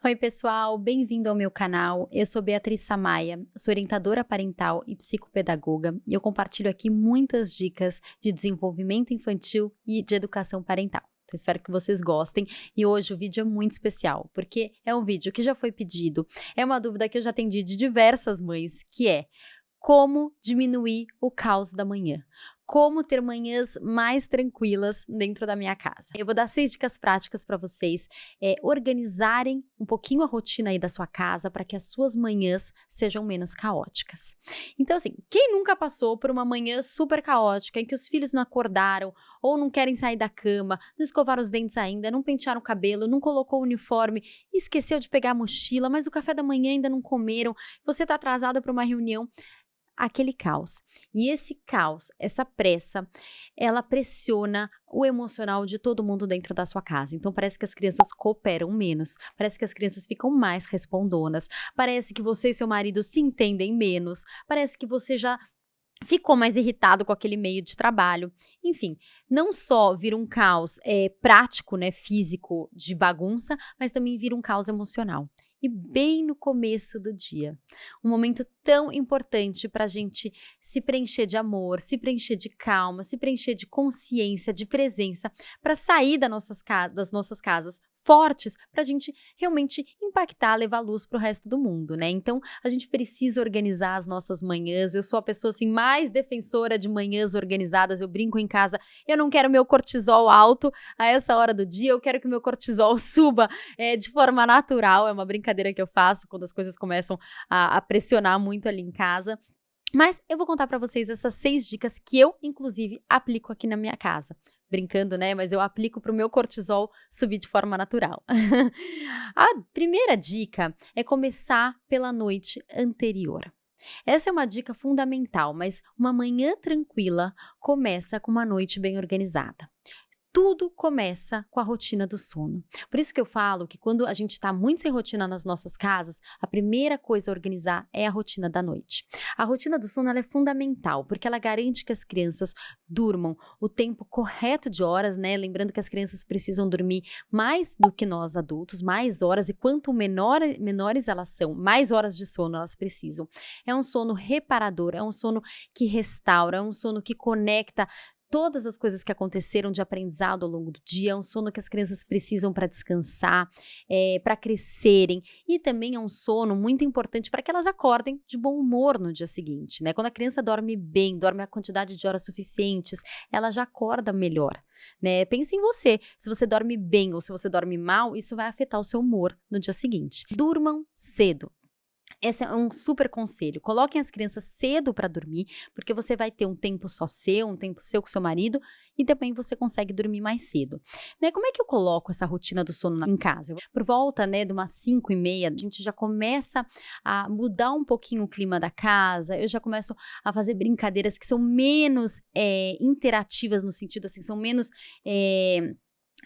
Oi, pessoal, bem-vindo ao meu canal. Eu sou Beatriz Samaia, sou orientadora parental e psicopedagoga e eu compartilho aqui muitas dicas de desenvolvimento infantil e de educação parental. Então, espero que vocês gostem e hoje o vídeo é muito especial, porque é um vídeo que já foi pedido, é uma dúvida que eu já atendi de diversas mães, que é como diminuir o caos da manhã. Como ter manhãs mais tranquilas dentro da minha casa. Eu vou dar 6 dicas práticas para vocês organizarem um pouquinho a rotina aí da sua casa para que as suas manhãs sejam menos caóticas. Então assim, quem nunca passou por uma manhã super caótica em que os filhos não acordaram ou não querem sair da cama, não escovaram os dentes ainda, não pentearam o cabelo, não colocou o uniforme, esqueceu de pegar a mochila, mas o café da manhã ainda não comeram, você está atrasada para uma reunião. Aquele caos. E esse caos, essa pressa, ela pressiona o emocional de todo mundo dentro da sua casa. Então parece que as crianças cooperam menos, parece que as crianças ficam mais respondonas, parece que você e seu marido se entendem menos, parece que você já ficou mais irritado com aquele meio de trabalho. Enfim, não só vira um caos prático, né, físico de bagunça, mas também vira um caos emocional. E bem no começo do dia, um momento tão importante para a gente se preencher de amor, se preencher de calma, se preencher de consciência, de presença, para sair das nossas casas fortes, para a gente realmente impactar, levar luz para o resto do mundo, né? Então, a gente precisa organizar as nossas manhãs. Eu sou a pessoa assim mais defensora de manhãs organizadas. Eu brinco em casa, eu não quero meu cortisol alto a essa hora do dia, eu quero que o meu cortisol suba de forma natural. É uma brincadeira que eu faço quando as coisas começam a pressionar muito ali em casa. Mas eu vou contar para vocês essas 6 dicas que eu, inclusive, aplico aqui na minha casa. Brincando, né? Mas eu aplico para o meu cortisol subir de forma natural. A primeira dica é começar pela noite anterior. Essa é uma dica fundamental, mas uma manhã tranquila começa com uma noite bem organizada. Tudo começa com a rotina do sono. Por isso que eu falo que quando a gente está muito sem rotina nas nossas casas, a primeira coisa a organizar é a rotina da noite. A rotina do sono ela é fundamental, porque ela garante que as crianças durmam o tempo correto de horas, né? Lembrando que as crianças precisam dormir mais do que nós adultos, mais horas, e quanto menores elas são, mais horas de sono elas precisam. É um sono reparador, é um sono que restaura, é um sono que conecta todas as coisas que aconteceram de aprendizado ao longo do dia. É um sono que as crianças precisam para descansar, para crescerem, e também é um sono muito importante para que elas acordem de bom humor no dia seguinte, né? Quando a criança dorme bem, dorme a quantidade de horas suficientes, ela já acorda melhor, né? Pense em você, se você dorme bem ou se você dorme mal, isso vai afetar o seu humor no dia seguinte. Durmam cedo. Esse é um super conselho. Coloquem as crianças cedo para dormir, porque você vai ter um tempo só seu, um tempo seu com seu marido, e também você consegue dormir mais cedo. Né? Como é que eu coloco essa rotina do sono em casa? Por volta, né, de umas 5h30, a gente já começa a mudar um pouquinho o clima da casa. Eu já começo a fazer brincadeiras que são menos interativas, no sentido assim, são menos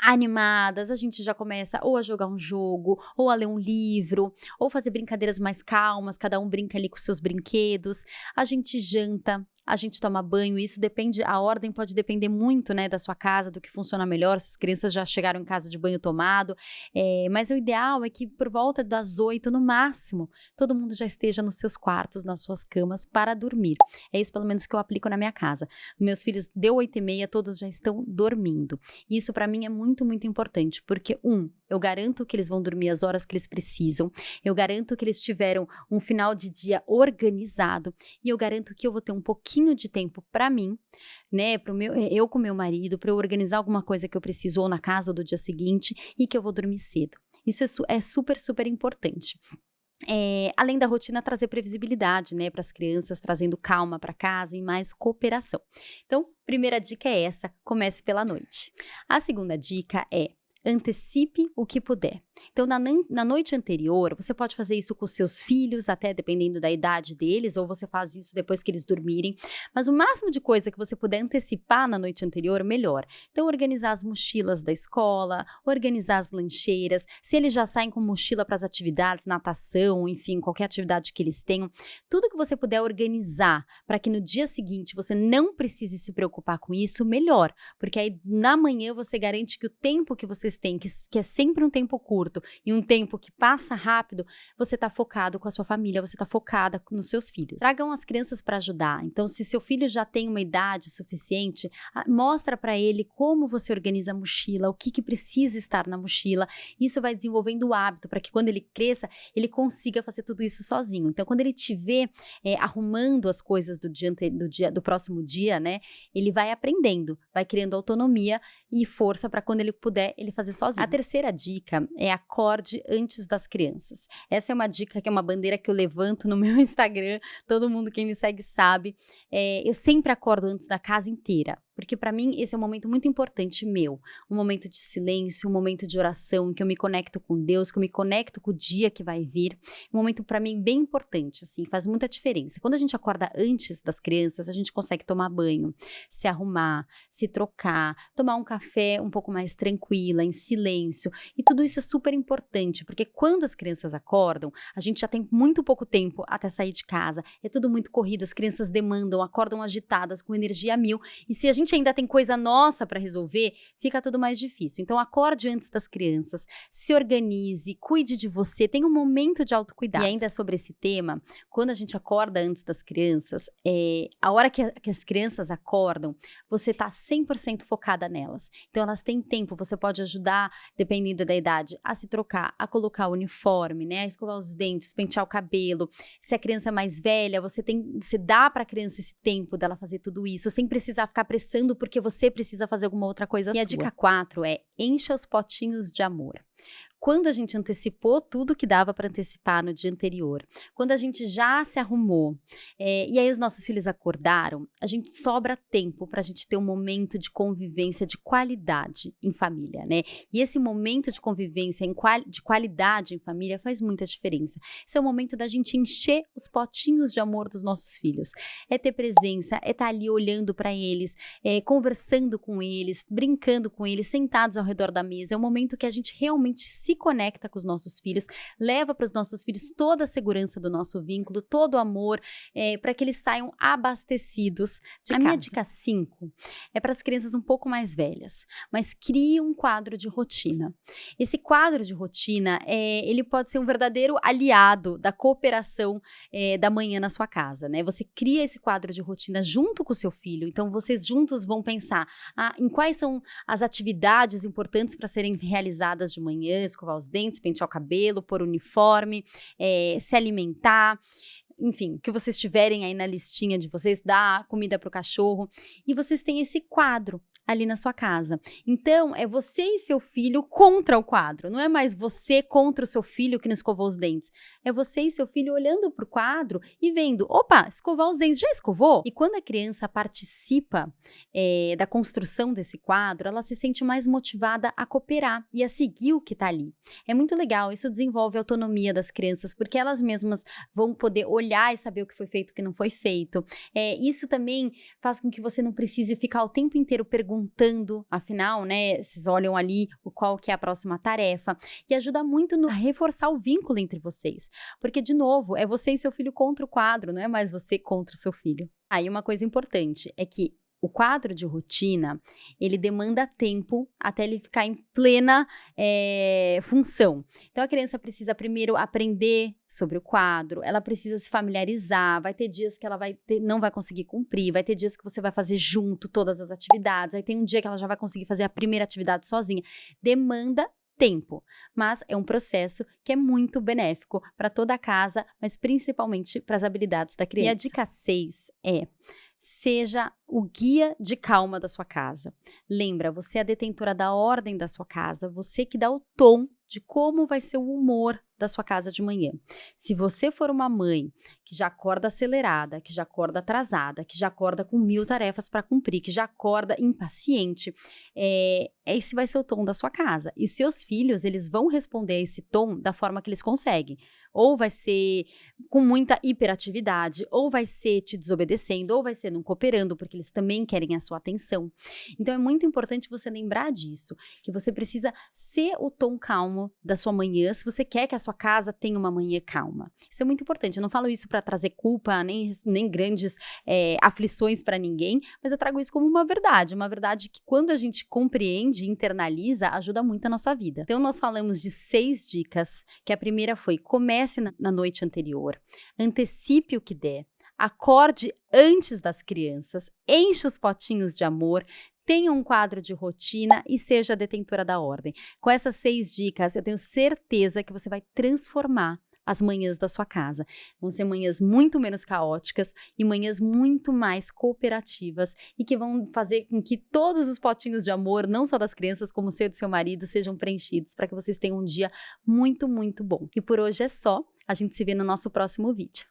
animadas. A gente já começa ou a jogar um jogo, ou a ler um livro, ou fazer brincadeiras mais calmas, cada um brinca ali com seus brinquedos. A gente janta, a gente toma banho, isso depende, a ordem pode depender muito, né, da sua casa, do que funciona melhor, se as crianças já chegaram em casa de banho tomado, mas o ideal é que por volta das 8 no máximo, todo mundo já esteja nos seus quartos, nas suas camas para dormir. É isso pelo menos que eu aplico na minha casa. Meus filhos deu 8h30, todos já estão dormindo. Isso para mim é muito, muito importante, porque eu garanto que eles vão dormir as horas que eles precisam, eu garanto que eles tiveram um final de dia organizado, e eu garanto que eu vou ter um pouquinho de tempo para mim, né, eu com meu marido, para eu organizar alguma coisa que eu preciso ou na casa ou do dia seguinte, e que eu vou dormir cedo. Isso é super, super importante. Além da rotina, trazer previsibilidade, né, para as crianças, trazendo calma para casa e mais cooperação. Então, primeira dica é essa: comece pela noite. A segunda dica é: antecipe o que puder. Então, na noite anterior, você pode fazer isso com seus filhos, até dependendo da idade deles, ou você faz isso depois que eles dormirem, mas o máximo de coisa que você puder antecipar na noite anterior, melhor. Então, organizar as mochilas da escola, organizar as lancheiras, se eles já saem com mochila para as atividades, natação, enfim, qualquer atividade que eles tenham, tudo que você puder organizar para que no dia seguinte você não precise se preocupar com isso, melhor, porque aí na manhã você garante que o tempo que você vocês têm, que é sempre um tempo curto e um tempo que passa rápido, você está focado com a sua família, você está focada nos seus filhos. Tragam as crianças para ajudar. Então, se seu filho já tem uma idade suficiente, mostra para ele como você organiza a mochila, o que precisa estar na mochila. Isso vai desenvolvendo o hábito para que quando ele cresça, ele consiga fazer tudo isso sozinho. Então, quando ele te vê arrumando as coisas do próximo dia, né, ele vai aprendendo, vai criando autonomia e força para quando ele puder, ele fazer sozinho. A terceira dica é acorde antes das crianças. Essa é uma dica que é uma bandeira que eu levanto no meu Instagram, todo mundo quem me segue sabe. Eu sempre acordo antes da casa inteira, porque para mim esse é um momento muito importante meu, um momento de silêncio, um momento de oração, em que eu me conecto com Deus, que eu me conecto com o dia que vai vir, um momento para mim bem importante, assim, faz muita diferença. Quando a gente acorda antes das crianças, a gente consegue tomar banho, se arrumar, se trocar, tomar um café um pouco mais tranquila, em silêncio, e tudo isso é super importante, porque quando as crianças acordam, a gente já tem muito pouco tempo até sair de casa, é tudo muito corrido, as crianças demandam, acordam agitadas, com energia a mil, e se a gente ainda tem coisa nossa para resolver, fica tudo mais difícil. Então, acorde antes das crianças, se organize, cuide de você, tenha um momento de autocuidado. E ainda sobre esse tema, quando a gente acorda antes das crianças, a hora que as crianças acordam, você está 100% focada nelas. Então, elas têm tempo, você pode ajudar, dependendo da idade, a se trocar, a colocar o uniforme, né, a escovar os dentes, pentear o cabelo. Se a criança é mais velha, você dá para a criança esse tempo dela fazer tudo isso, sem precisar ficar prestando porque você precisa fazer alguma outra coisa sua. E a dica 4 é: encha os potinhos de amor. Quando a gente antecipou tudo que dava para antecipar no dia anterior, quando a gente já se arrumou, e aí os nossos filhos acordaram, a gente sobra tempo para a gente ter um momento de convivência de qualidade em família, né? E esse momento de convivência de qualidade em família faz muita diferença. Esse é o momento da gente encher os potinhos de amor dos nossos filhos. É ter presença, é estar ali olhando para eles, conversando com eles, brincando com eles, sentados ao redor da mesa. É um momento que a gente realmente se conecta com os nossos filhos, leva para os nossos filhos toda a segurança do nosso vínculo, todo o amor, para que eles saiam abastecidos de casa. A minha dica 5 é para as crianças um pouco mais velhas, mas crie um quadro de rotina. Esse quadro de rotina, ele pode ser um verdadeiro aliado da cooperação da manhã na sua casa, né? Você cria esse quadro de rotina junto com o seu filho, então vocês juntos vão pensar em quais são as atividades importantes para serem realizadas de manhã, escovar os dentes, pentear o cabelo, pôr uniforme, se alimentar, enfim, que vocês tiverem aí na listinha de vocês, dar comida para o cachorro, e vocês têm esse quadro ali na sua casa. Então, é você e seu filho contra o quadro. Não é mais você contra o seu filho que não escovou os dentes. É você e seu filho olhando para o quadro e vendo, opa, escovar os dentes, já escovou? E quando a criança participa da construção desse quadro, ela se sente mais motivada a cooperar e a seguir o que está ali. É muito legal, isso desenvolve a autonomia das crianças, porque elas mesmas vão poder olhar e saber o que foi feito e o que não foi feito. Isso também faz com que você não precise ficar o tempo inteiro perguntando, afinal, né, vocês olham ali qual que é a próxima tarefa, e ajuda muito a reforçar o vínculo entre vocês, porque, de novo, é você e seu filho contra o quadro, não é mais você contra o seu filho. Aí uma coisa importante é que o quadro de rotina, ele demanda tempo até ele ficar em plena função. Então, a criança precisa primeiro aprender sobre o quadro, ela precisa se familiarizar, vai ter dias que ela não vai conseguir cumprir, vai ter dias que você vai fazer junto todas as atividades, aí tem um dia que ela já vai conseguir fazer a primeira atividade sozinha. Demanda tempo, mas é um processo que é muito benéfico para toda a casa, mas principalmente para as habilidades da criança. E a dica 6 é: seja o guia de calma da sua casa. Lembra, você é a detentora da ordem da sua casa, você que dá o tom de como vai ser o humor da sua casa de manhã. Se você for uma mãe que já acorda acelerada, que já acorda atrasada, que já acorda com 1000 tarefas para cumprir, que já acorda impaciente, esse vai ser o tom da sua casa. E seus filhos, eles vão responder a esse tom da forma que eles conseguem. Ou vai ser com muita hiperatividade, ou vai ser te desobedecendo, ou vai ser não cooperando, porque eles também querem a sua atenção. Então, é muito importante você lembrar disso, que você precisa ser o tom calmo da sua manhã, se você quer que a sua casa tenha uma manhã calma. Isso é muito importante. Eu não falo isso para trazer culpa, nem grandes aflições para ninguém, mas eu trago isso como uma verdade que quando a gente compreende aprende e internaliza, ajuda muito a nossa vida. Então, nós falamos de 6 dicas, que a primeira foi: comece na noite anterior, antecipe o que der, acorde antes das crianças, enche os potinhos de amor, tenha um quadro de rotina e seja a detentora da ordem. Com essas 6 dicas, eu tenho certeza que você vai transformar as manhãs da sua casa. Vão ser manhãs muito menos caóticas e manhãs muito mais cooperativas e que vão fazer com que todos os potinhos de amor, não só das crianças, como o seu e do seu marido, sejam preenchidos para que vocês tenham um dia muito, muito bom. E por hoje é só. A gente se vê no nosso próximo vídeo.